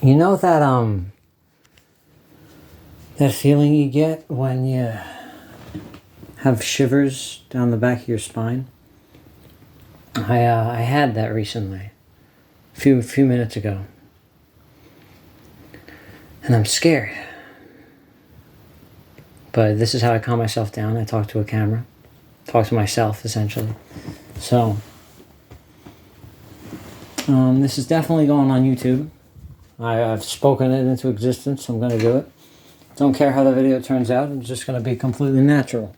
You know that feeling you get when you have shivers down the back of your spine? I had that recently, a few minutes ago, and I'm scared. But this is how I calm myself down. I talk to a camera, talk to myself essentially. So this is definitely going on YouTube. I've spoken it into existence. I'm going to do it. Don't care how the video turns out. It's just going to be completely natural.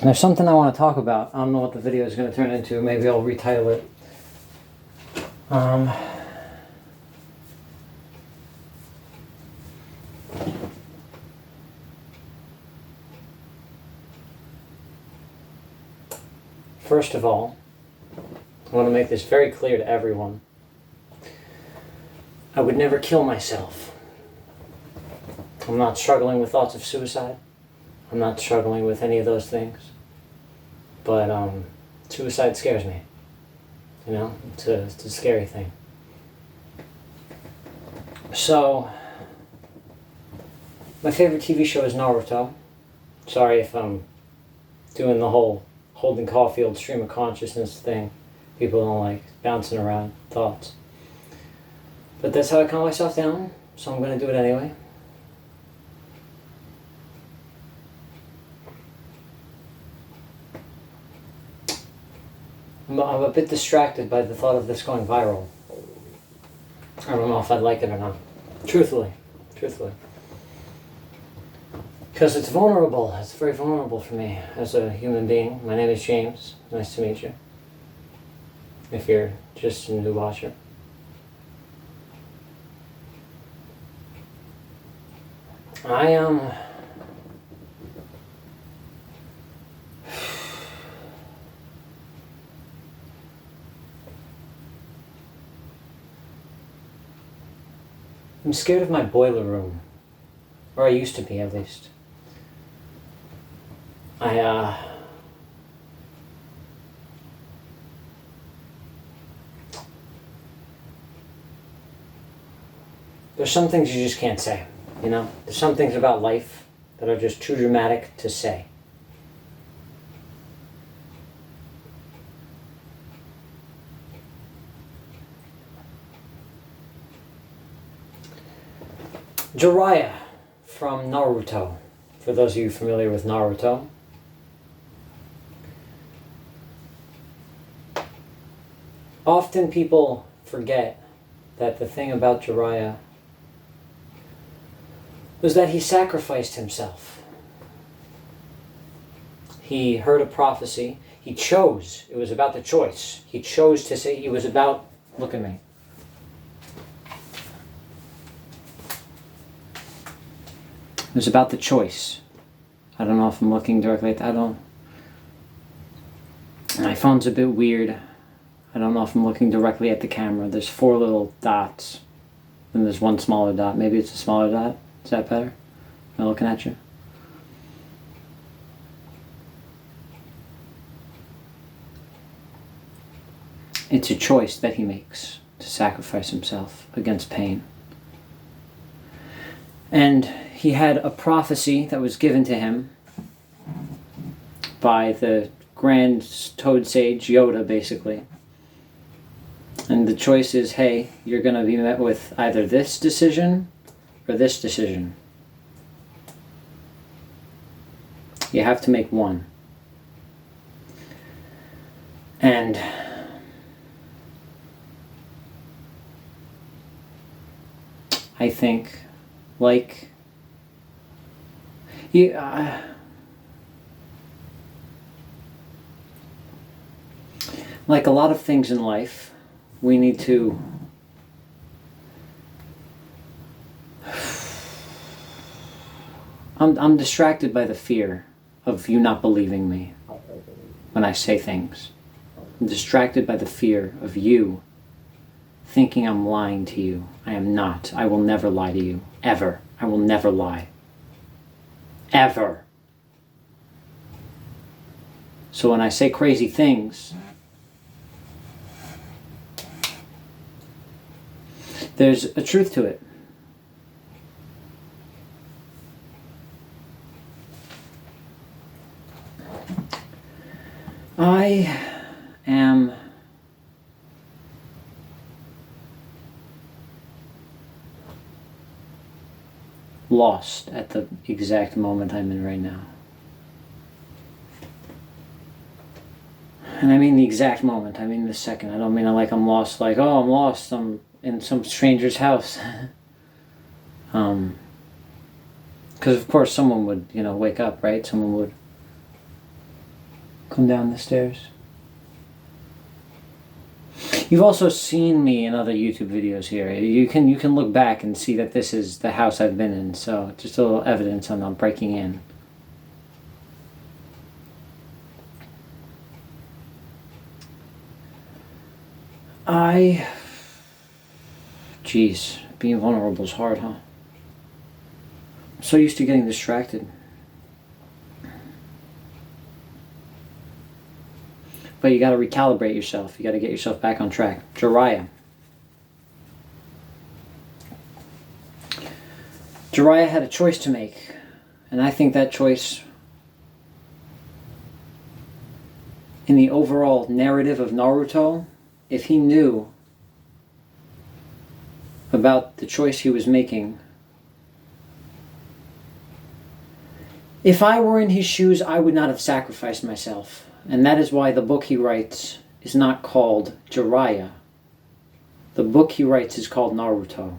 There's something I want to talk about. I don't know what the video is going to turn into. Maybe I'll retitle it. First of all, I want to make this very clear to everyone. I would never kill myself. I'm not struggling with thoughts of suicide. I'm not struggling with any of those things. But suicide scares me. You know, it's a scary thing. So, my favorite TV show is Naruto. Sorry if I'm doing the whole Holden Caulfield stream of consciousness thing. People don't like bouncing around thoughts. But that's how I calm myself down, so I'm going to do it anyway. I'm a bit distracted by the thought of this going viral. I don't know if I'd like it or not. Truthfully. Because it's vulnerable. It's very vulnerable for me as a human being. My name is James. Nice to meet you. If you're just a new watcher. I'm scared of my boiler room. Or I used to be, at least. There's some things you just can't say, you know? There's some things about life that are just too dramatic to say. Jiraiya from Naruto, for those of you familiar with Naruto. Often people forget that the thing about Jiraiya was that he sacrificed himself. He heard a prophecy. He chose. It was about the choice. He chose to say, it was about, look at me. It was about the choice. I don't know if I'm looking directly at that. My phone's a bit weird. I don't know if I'm looking directly at the camera. There's 4 little dots. And there's one smaller dot. Maybe it's a smaller dot. Is that better? Am I looking at you? It's a choice that he makes to sacrifice himself against pain. And he had a prophecy that was given to him by the Grand Toad Sage Yoda, basically. And the choice is, hey, you're going to be met with either this decision or this decision. You have to make one. And I think, like a lot of things in life, we need to I'm distracted by the fear of you not believing me when I say things. I'm distracted by the fear of you thinking I'm lying to you. I am not. I will never lie to you. Ever. I will never lie. Ever. So when I say crazy things, There's a truth to it. I am lost at the exact moment I'm in right now. And I mean the exact moment, I mean the second. I don't mean like I'm lost, like, oh, I'm lost, I'm in some stranger's house. Because of course someone would, wake up, right? Someone would come down the stairs. You've also seen me in other YouTube videos here. You can look back and see that this is the house I've been in, so just a little evidence on I'm breaking in. Jeez, being vulnerable is hard, huh? I'm so used to getting distracted. But you got to recalibrate yourself. You got to get yourself back on track. Jiraiya. Jiraiya had a choice to make. And I think that choice, in the overall narrative of Naruto, if he knew about the choice he was making, if I were in his shoes, I would not have sacrificed myself. And that is why the book he writes is not called Jiraiya. The book he writes is called Naruto.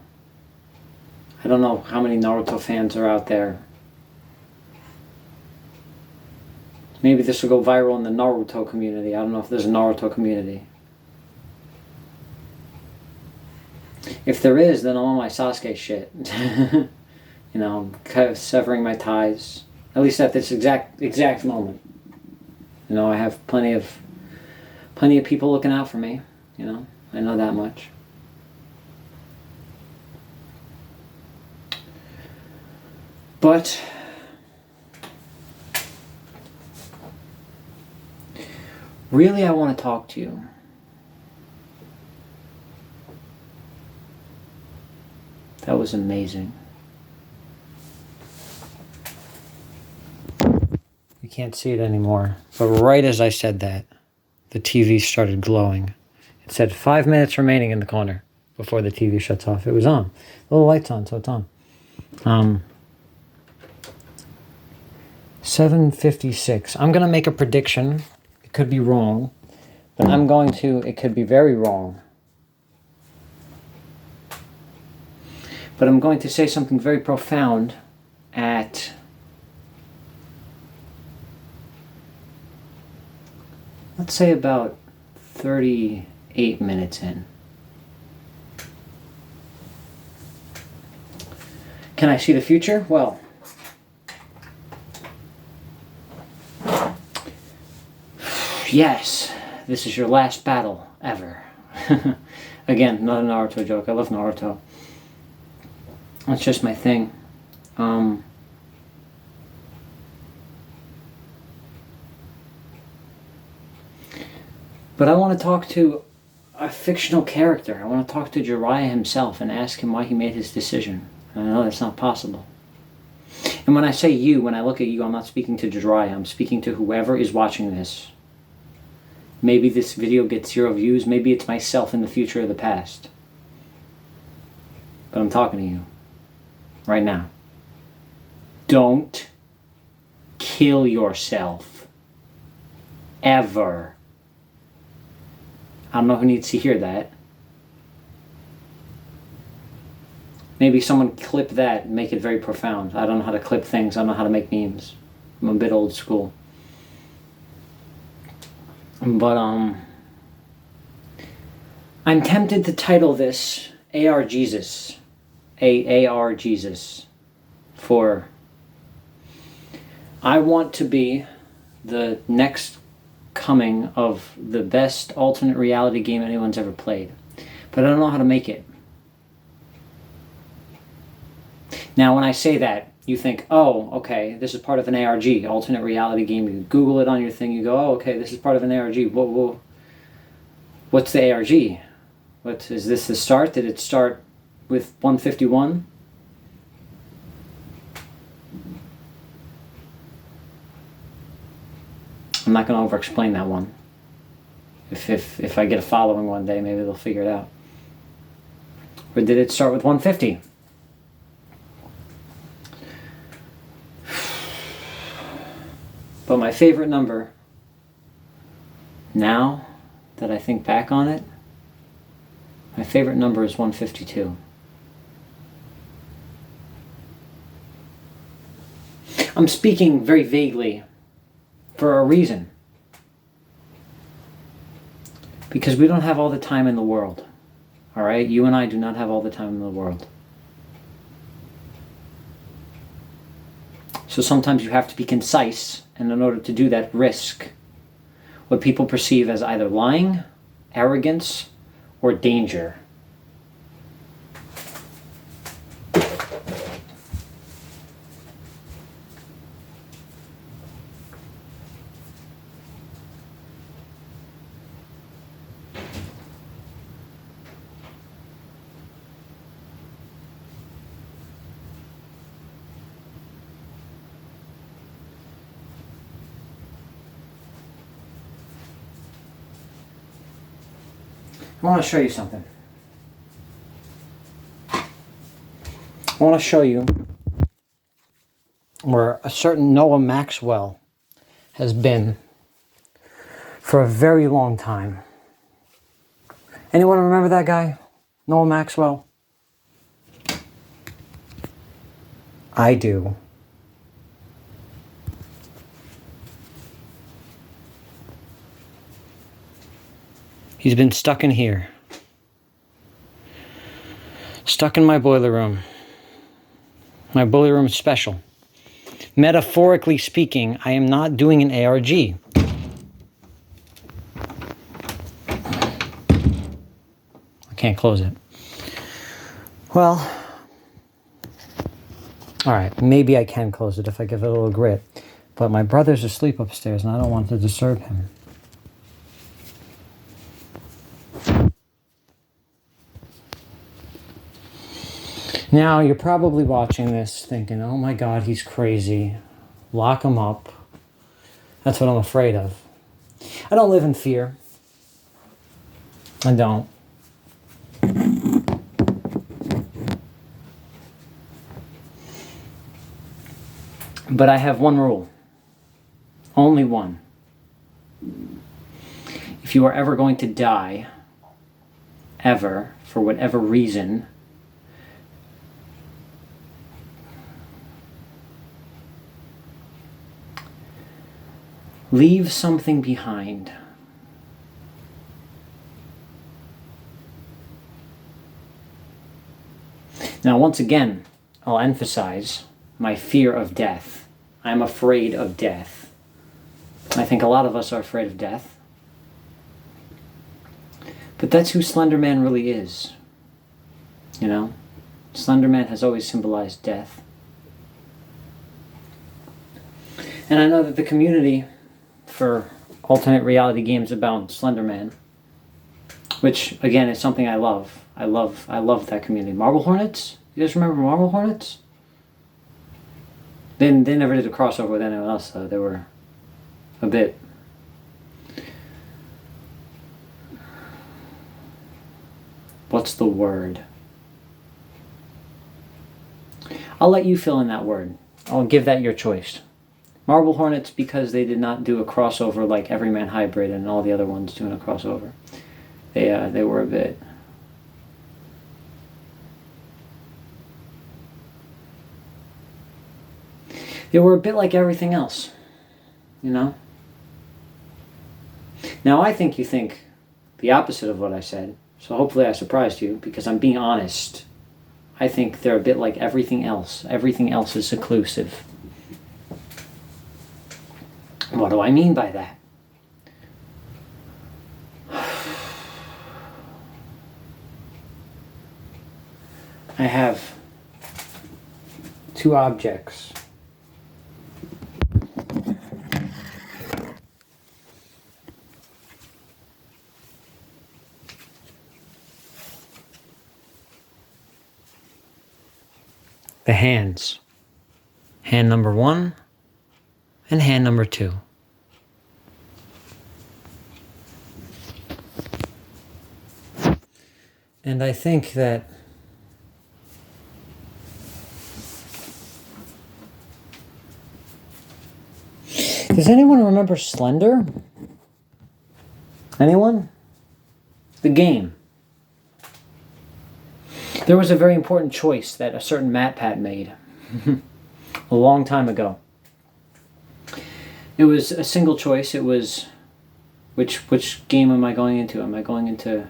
I don't know how many Naruto fans are out there. Maybe this will go viral in the Naruto community. I don't know if there's a Naruto community. If there is, then I'm on my Sasuke shit. I'm kind of severing my ties. At least at this exact moment. I have plenty of people looking out for me. I know that much. But really, I want to talk to you. That was amazing. You can't see it anymore. But right as I said that, the TV started glowing. It said 5 minutes remaining in the corner before the TV shuts off. It was on. The little light's on, so it's on. 7:56. I'm going to make a prediction. It could be wrong. But it could be very wrong. But I'm going to say something very profound at, let's say, about 38 minutes in. Can I see the future? Well, yes, this is your last battle ever. Again, not a Naruto joke. I love Naruto. That's just my thing. But I want to talk to a fictional character. I want to talk to Jiraiya himself and ask him why he made his decision. And I know that's not possible. And when I say you, when I look at you, I'm not speaking to Jiraiya. I'm speaking to whoever is watching this. Maybe this video gets 0 views. Maybe it's myself in the future or the past. But I'm talking to you. Right now. Don't kill yourself. Ever. I don't know who needs to hear that. Maybe someone clip that and make it very profound. I don't know how to clip things. I don't know how to make memes. I'm a bit old school. But, I'm tempted to title this AR Jesus. AR Jesus. For I want to be the next coming of the best alternate reality game anyone's ever played. But I don't know how to make it. Now, when I say that, you think, oh, okay, this is part of an ARG, alternate reality game. You Google it on your thing, you go, oh, okay, this is part of an ARG. What's the ARG? Is this the start? Did it start with 151. I'm not going to over-explain that one. If I get a following one day, maybe they'll figure it out. Or did it start with 150? But my favorite number, now that I think back on it, my favorite number is 152. I'm speaking very vaguely for a reason. Because we don't have all the time in the world. All right? You and I do not have all the time in the world. So sometimes you have to be concise, and in order to do that, risk what people perceive as either lying, arrogance, or danger. I want to show you something. I want to show you where a certain Noah Maxwell has been for a very long time. Anyone remember that guy? Noah Maxwell? I do. He's been stuck in here. Stuck in my boiler room. My boiler room is special. Metaphorically speaking, I am not doing an ARG. I can't close it. Well, all right, maybe I can close it if I give it a little grit. But my brother's asleep upstairs and I don't want to disturb him. Now, you're probably watching this thinking, oh my God, he's crazy. Lock him up. That's what I'm afraid of. I don't live in fear. I don't. But I have one rule. Only one. If you are ever going to die, ever, for whatever reason, leave something behind. Now, once again, I'll emphasize my fear of death. I'm afraid of death. I think a lot of us are afraid of death. But that's who Slender Man really is. You know? Slender Man has always symbolized death. And I know that the community for alternate reality games about Slender Man, which again is something I love. I love that community. Marble Hornets? You guys remember Marble Hornets? They never did a crossover with anyone else, though. They were a bit... What's the word? I'll let you fill in that word. I'll give that your choice. Marble Hornets because they did not do a crossover like Everyman Hybrid and all the other ones doing a crossover. They were a bit... They were a bit like everything else, you know? Now I think you think the opposite of what I said, so hopefully I surprised you, because I'm being honest. I think they're a bit like everything else. Everything else is seclusive. What do I mean by that? I have two objects. the hands. Hand number 1 and hand number 2. And I think that does anyone remember Slender? Anyone? The game. There was a very important choice that a certain MatPat made a long time ago. It was a single choice. It was which game am I going into? Am I going into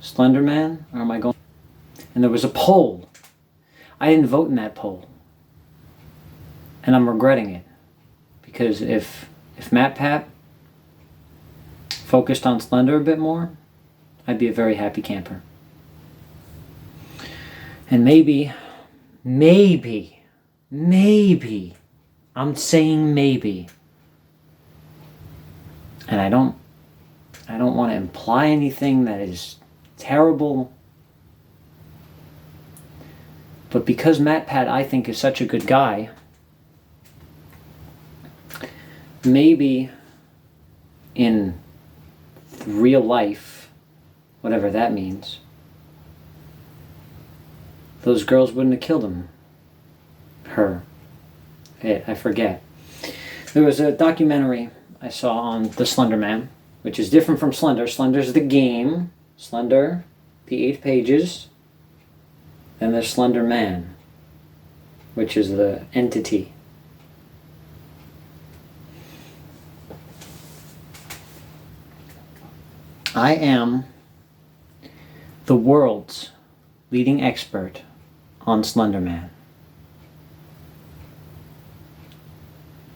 Slender Man or am I going? And there was a poll. I didn't vote in that poll, and I'm regretting it because if MatPat focused on Slender a bit more, I'd be a very happy camper. And maybe, I'm saying maybe, and I don't want to imply anything that is terrible, but because MatPat I think is such a good guy, maybe in real life, whatever that means, those girls wouldn't have killed him. Her. I forget. There was a documentary I saw on the Slender Man, which is different from Slender. Slender's the game. Slender, the 8 pages. And there's Slender Man, which is the entity. I am the world's leading expert on Slender Man.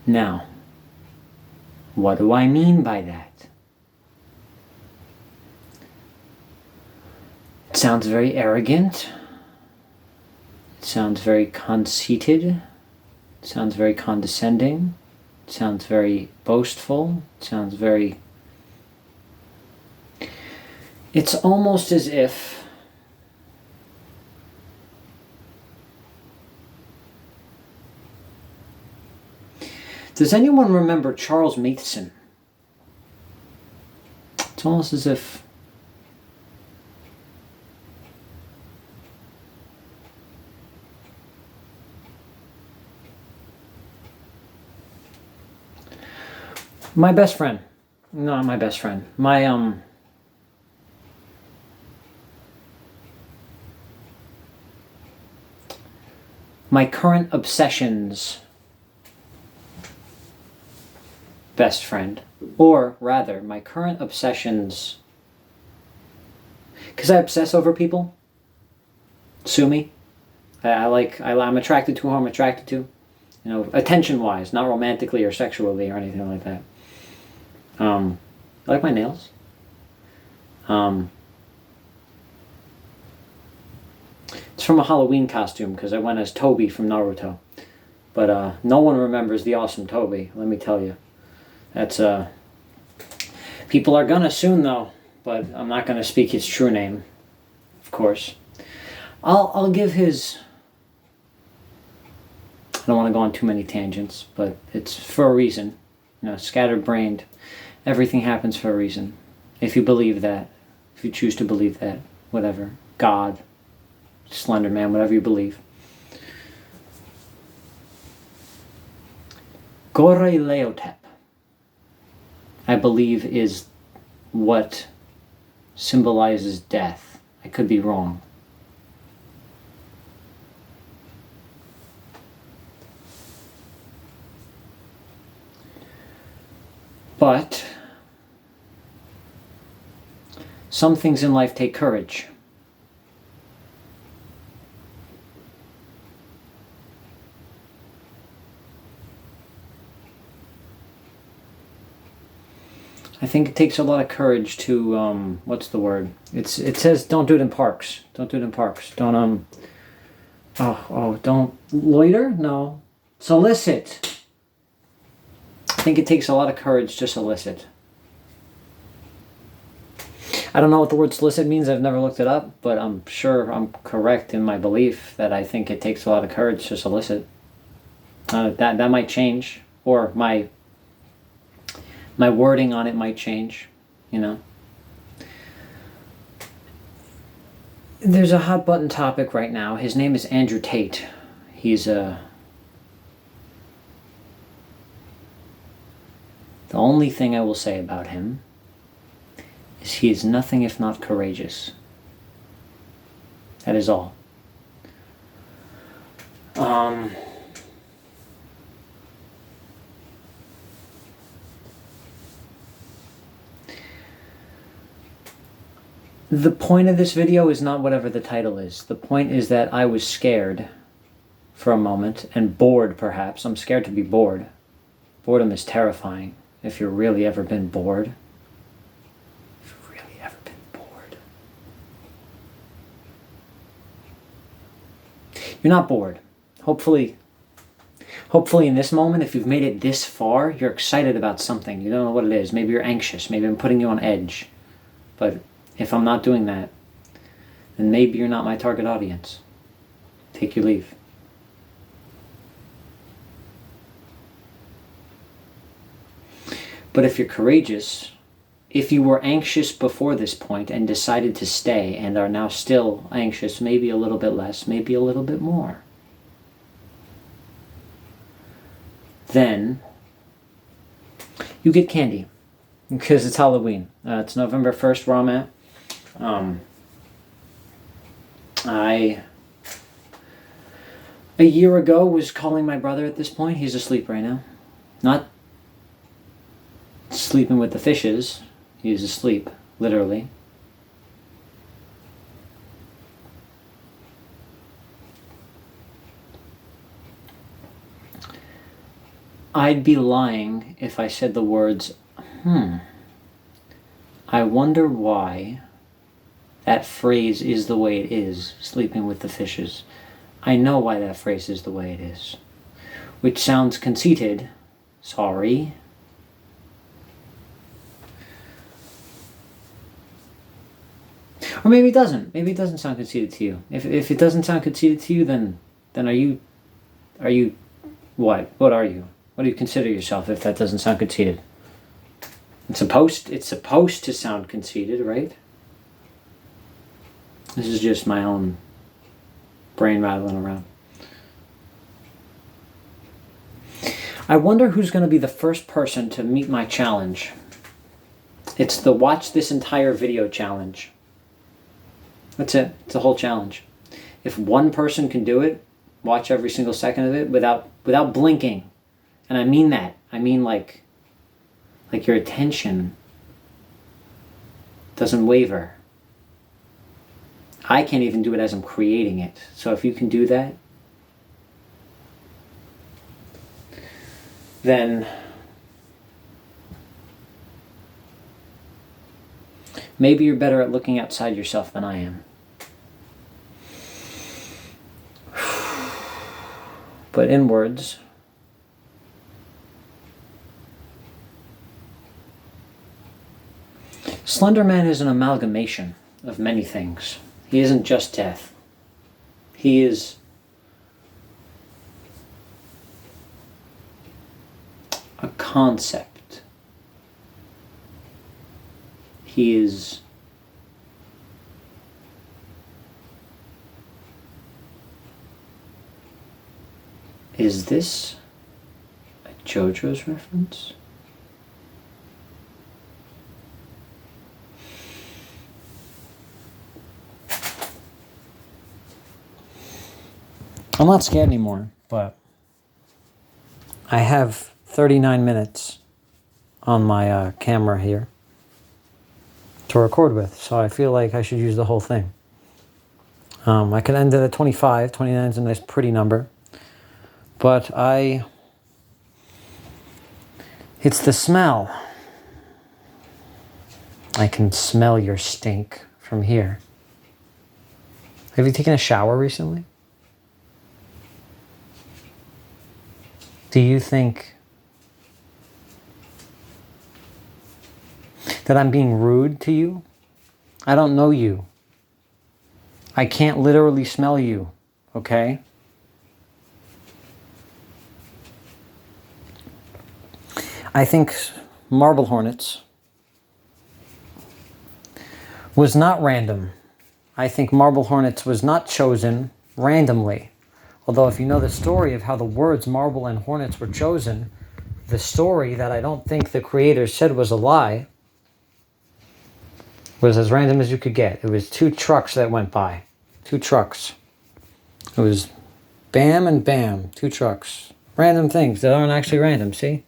Now, what do I mean by that? It sounds very arrogant. It sounds very conceited. It sounds very condescending. It sounds very boastful. It sounds very... It's almost as if does anyone remember Charles Matheson? It's almost as if my best friend, not my best friend, my current obsession's best friend, or rather, my current obsession's, because I obsess over people. Sue me. I'm attracted to who I'm attracted to. You know, attention-wise, not romantically or sexually or anything like that. I like my nails. It's from a Halloween costume because I went as Toby from Naruto. But no one remembers the awesome Toby, let me tell you. That's people are gonna soon though, but I'm not gonna speak his true name, of course. I'll give his... I don't want to go on too many tangents, but it's for a reason. You know, scatterbrained. Everything happens for a reason. If you believe that, if you choose to believe that, whatever. God, Slender Man, whatever you believe. Goraileotep, I believe, is what symbolizes death. I could be wrong. But some things in life take courage. I think it takes a lot of courage to, what's the word? It says don't do it in parks. Don't do it in parks. Don't, don't loiter? No. Solicit. I think it takes a lot of courage to solicit. I don't know what the word solicit means. I've never looked it up, but I'm sure I'm correct in my belief that I think it takes a lot of courage to solicit. That might change, or my wording on it might change, you know. There's a hot button topic right now. His name is Andrew Tate. He's the only thing I will say about him is he is nothing if not courageous. That is all. The point of this video is not whatever the title is. The point is that I was scared for a moment, and bored perhaps. I'm scared to be bored. Boredom is terrifying. If you've really ever been bored. If you've really ever been bored. You're not bored. Hopefully in this moment, if you've made it this far, you're excited about something. You don't know what it is. Maybe you're anxious. Maybe I'm putting you on edge. But if I'm not doing that, then maybe you're not my target audience. Take your leave. But if you're courageous, if you were anxious before this point and decided to stay and are now still anxious, maybe a little bit less, maybe a little bit more, then you get candy because it's Halloween. It's November 1st where I'm at. I, a year ago, was calling my brother at this point. He's asleep right now. Not sleeping with the fishes. He's asleep, literally. I'd be lying if I said the words, I wonder why that phrase is the way it is, sleeping with the fishes. I know why that phrase is the way it is. Which sounds conceited. Sorry. Or maybe it doesn't. Maybe it doesn't sound conceited to you. If it doesn't sound conceited to you, then are you what? What are you? What do you consider yourself if that doesn't sound conceited? It's supposed to sound conceited, right? This is just my own brain rattling around. I wonder who's going to be the first person to meet my challenge. It's the watch this entire video challenge. That's it. It's a whole challenge. If one person can do it, watch every single second of it without blinking. And I mean that. I mean like your attention doesn't waver. I can't even do it as I'm creating it. So if you can do that, then maybe you're better at looking outside yourself than I am. But inwards, Slender Man is an amalgamation of many things. He isn't just death. He is a concept. He is this a JoJo's reference? I'm not scared anymore, but I have 39 minutes on my camera here to record with, so I feel like I should use the whole thing. I could end it at 25. 29 is a nice pretty number. But it's the smell. I can smell your stink from here. Have you taken a shower recently? Do you think that I'm being rude to you I don't know you. I can't literally smell you, okay? I think Marble Hornets was not random. I think Marble Hornets was not chosen randomly. Although if you know the story of how the words marble and hornets were chosen, the story that I don't think the creators said was a lie was as random as you could get. It was 2 trucks that went by. 2 trucks. It was bam and bam. 2 trucks. Random things that aren't actually random, see?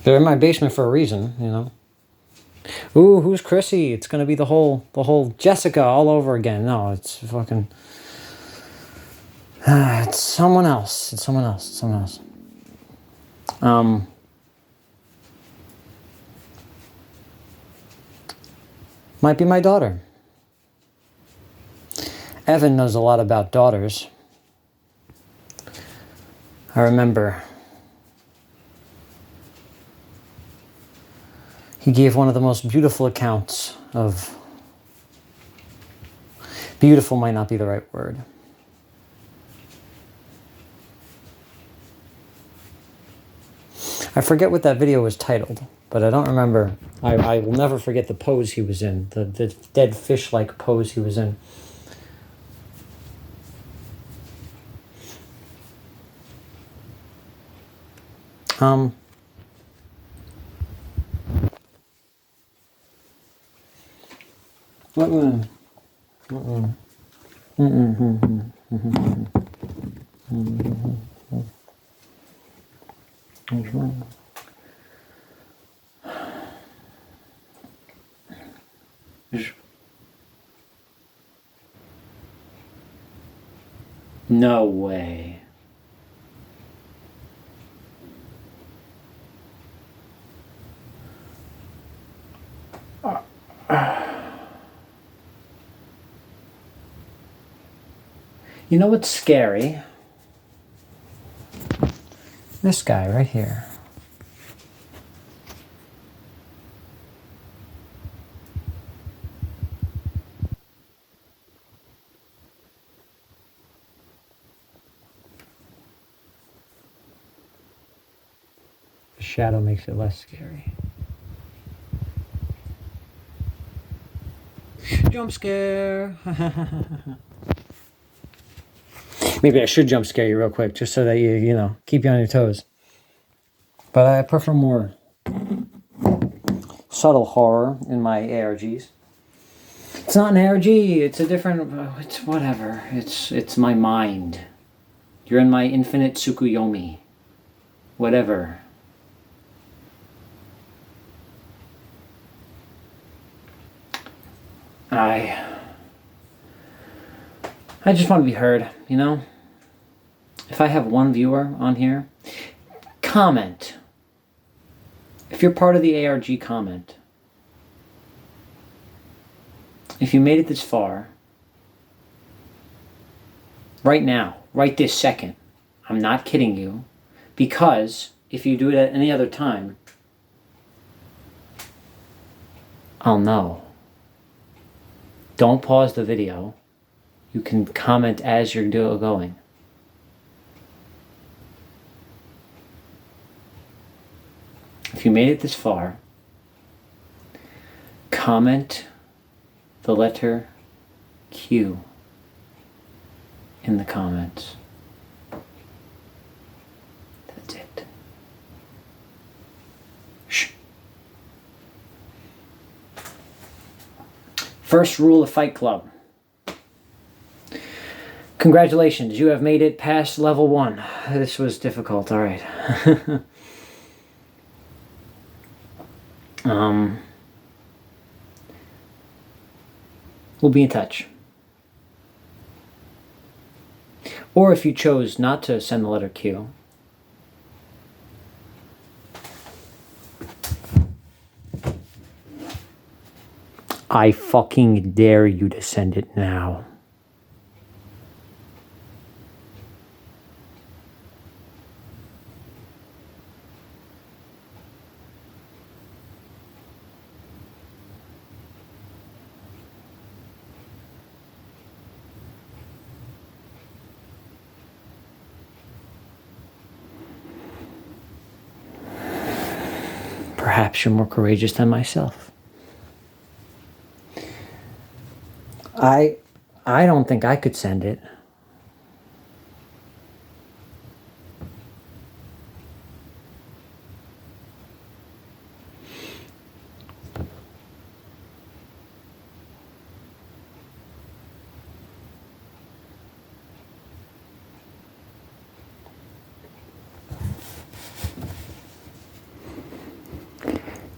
They're in my basement for a reason, you know. Ooh, who's Chrissy? It's gonna be the whole Jessica all over again. No, it's fucking. It's someone else. It's someone else. It's someone else. Might be my daughter. Evan knows a lot about daughters. I remember he gave one of the most beautiful accounts of... Beautiful might not be the right word. I forget what that video was titled, but I don't remember. I will never forget the pose he was in, the dead fish-like pose he was in. No way. You know what's scary? This guy right here. The shadow makes it less scary. Jump scare. Maybe I should jump scare you real quick, just so that you know, keep you on your toes. But I prefer more subtle horror in my ARGs. It's not an ARG, it's a different, it's whatever. It's my mind. You're in my infinite Tsukuyomi. Whatever. I just want to be heard, you know? If I have one viewer on here, comment. If you're part of the ARG, comment. If you made it this far, right now, right this second, I'm not kidding you, because if you do it at any other time, I'll know. Don't pause the video. You can comment as you're going. If you made it this far, comment the letter Q in the comments. That's it. Shh. First rule of Fight Club. Congratulations, you have made it past level 1. This was difficult, alright. We'll be in touch. Or if you chose not to send the letter Q, I fucking dare you to send it now. Perhaps you're more courageous than myself. I don't think I could send it.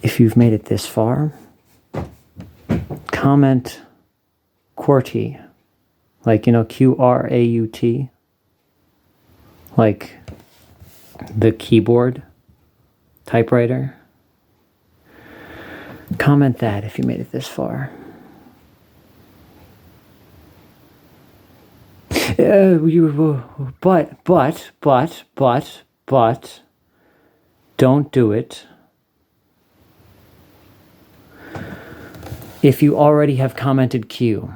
If you've made it this far, comment QWERTY, like, QRAUT, like the keyboard typewriter. Comment that if you made it this far. But, don't do it if you already have commented Q.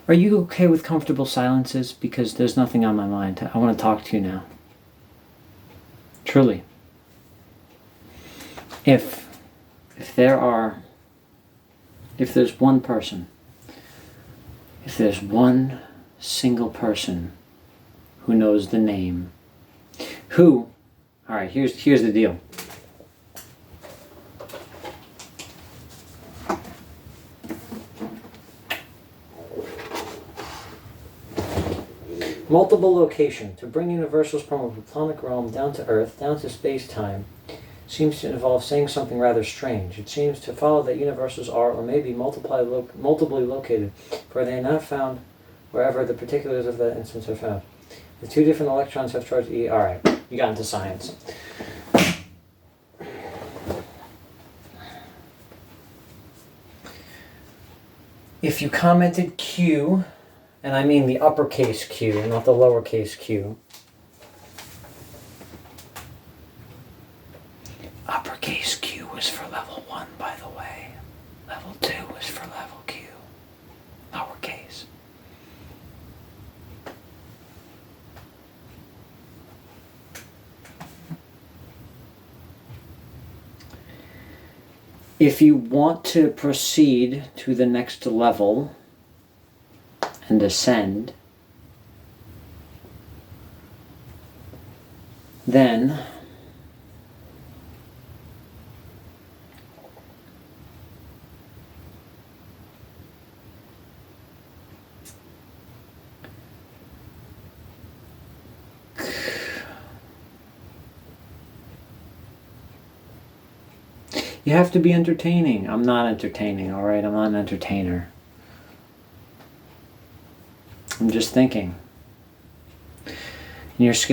Are you okay with comfortable silences? Because there's nothing on my mind. I want to talk to you now. Truly. If there's one person, if there's one single person who knows the name, all right, here's the deal. Multiple location, to bring universals from a platonic realm down to Earth, down to space-time, seems to involve saying something rather strange. It seems to follow that universals are, or may be, multiply located, for they are not found wherever the particulars of that instance are found. The two different electrons have charged E. Alright, you got into science. If you commented Q, and I mean the uppercase Q, not the lowercase q. Uppercase Q was for level 1, by the way. Level 2 was for level Q. Lowercase. If you want to proceed to the next level and ascend, then you have to be entertaining. I'm not entertaining, all right? I'm not an entertainer. I'm just thinking. And your skill